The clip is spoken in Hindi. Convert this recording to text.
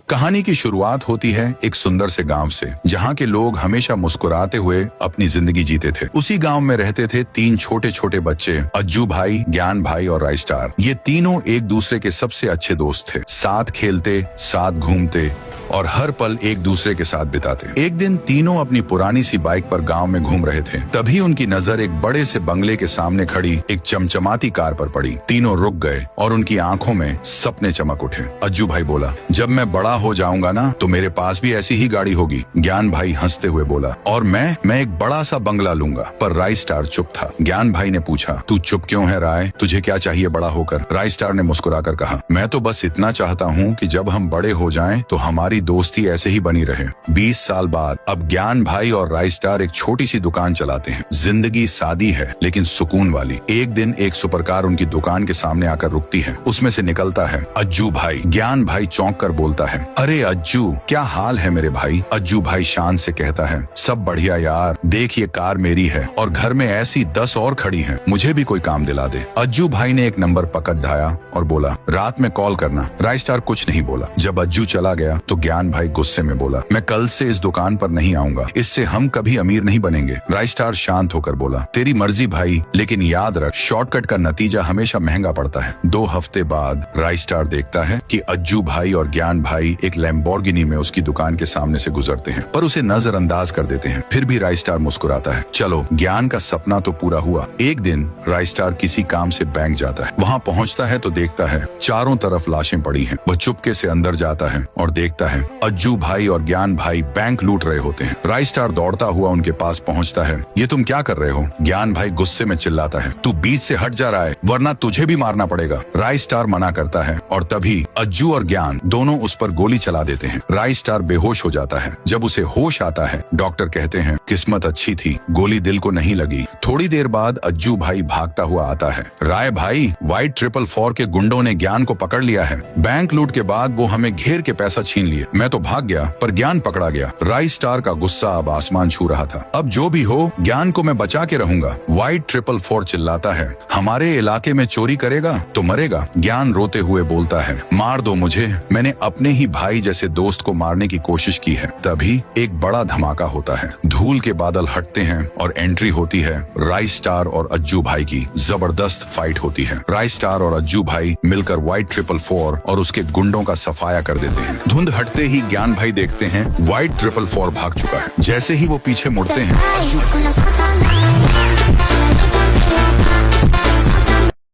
कहानी की शुरुआत होती है एक सुंदर से गांव से, जहां के लोग हमेशा मुस्कुराते हुए अपनी जिंदगी जीते थे। उसी गांव में रहते थे 3 छोटे छोटे बच्चे, अज्जू भाई, ज्ञान भाई और राय स्टार। ये तीनों एक दूसरे के सबसे अच्छे दोस्त थे। साथ खेलते, साथ घूमते और हर पल एक दूसरे के साथ बिताते। एक दिन तीनों अपनी पुरानी सी बाइक पर गांव में घूम रहे थे। तभी उनकी नजर एक बड़े से बंगले के सामने खड़ी एक चमचमाती कार पर पड़ी। तीनों रुक गए और उनकी आंखों में सपने चमक उठे। अज्जू भाई बोला, जब मैं बड़ा हो जाऊंगा ना तो मेरे पास भी ऐसी ही गाड़ी होगी। ज्ञान भाई हंसते हुए बोला, और मैं एक बड़ा सा बंगला लूंगा। पर राय स्टार चुप था। ज्ञान भाई ने पूछा, तू चुप क्यों है राय? तुझे क्या चाहिए बड़ा होकर? राय स्टार ने मुस्कुराकर कहा, मैं तो बस इतना चाहता हूँ कि जब हम बड़े हो जाएं तो हमारी दोस्ती ऐसे ही बनी रहे। 20 साल बाद अब ज्ञान भाई और राय स्टार एक छोटी सी दुकान चलाते हैं। जिंदगी सादी है लेकिन सुकून वाली। एक दिन एक सुपरकार उनकी दुकान के सामने आकर रुकती है। उसमें से निकलता है अज्जू भाई। ज्ञान भाई चौंक कर बोलता है, अरे अज्जू, क्या हाल है मेरे भाई? अज्जू भाई शान से कहता है, सब बढ़िया यार, देख ये कार मेरी है और घर में ऐसी 10 और खड़ी हैं, मुझे भी कोई काम दिला दे। अज्जू भाई ने एक नंबर पकड़ ढाया और बोला, रात में कॉल करना। राय स्टार कुछ नहीं बोला। जब अज्जू चला गया तो ज्ञान भाई गुस्से में बोला, मैं कल से इस दुकान पर नहीं आऊंगा, इससे हम कभी अमीर नहीं बनेंगे। राय स्टार शांत होकर बोला, तेरी मर्जी भाई, लेकिन याद रख, शॉर्टकट का नतीजा हमेशा महंगा पड़ता है। 2 हफ्ते बाद राय स्टार देखता है कि अज्जू भाई और ज्ञान भाई एक लैम्बोर्गिनी में उसकी दुकान के सामने से गुजरते हैं, पर उसे नजरअंदाज कर देते हैं। फिर भी राय स्टार मुस्कुराता है। चलो, ज्ञान का सपना तो पूरा हुआ। एक दिन राय स्टार किसी काम से बैंक जाता है। वहाँ पहुँचता है तो देखता है चारों तरफ लाशें पड़ी हैं। वह चुपके से अंदर जाता है और देखता है अज्जू भाई और ज्ञान भाई बैंक लूट रहे होते हैं। राय स्टार दौड़ता हुआ उनके पास पहुँचता है। ये तुम क्या कर रहे हो? ज्ञान भाई गुस्से में चिल्लाता है, तू बीच से हट जा रहा है वरना तुझे भी मारना पड़ेगा। राय स्टार मना करता है और तभी अज्जू और ज्ञान दोनों उस पर गोली चला देते हैं। राय स्टार बेहोश हो जाता है। जब उसे होश आता है, डॉक्टर कहते हैं, किस्मत अच्छी थी, गोली दिल को नहीं लगी। थोड़ी देर बाद अज्जू भाई भागता हुआ आता है। राय भाई, वाइट 444 के गुंडों ने ज्ञान को पकड़ लिया है। बैंक लूट के बाद वो हमें घेर के पैसा छीन लिए। मैं तो भाग गया पर ज्ञान पकड़ा गया। राय स्टार का गुस्सा अब आसमान छू रहा था। अब जो भी हो, ज्ञान को मैं बचा के रहूंगा। वाइट 444 चिल्लाता है, हमारे इलाके में चोरी करेगा तो मरेगा। ज्ञान रोते हुए बोलता है, मार दो मुझे, मैंने अपने ही भाई जैसे दोस्त को मारने की कोशिश की है। तभी एक बड़ा धमाका होता है। धूल के बादल हटते हैं और एंट्री होती है राय स्टार और अज्जू भाई की। जबरदस्त फाइट होती है। राय स्टार और अज्जू भाई मिलकर वाइट 444 और उसके गुंडों का सफाया कर देते हैं। धुंध हटते ही ज्ञान भाई देखते हैं वाइट 444 भाग चुका है। जैसे ही वो पीछे मुड़ते हैं,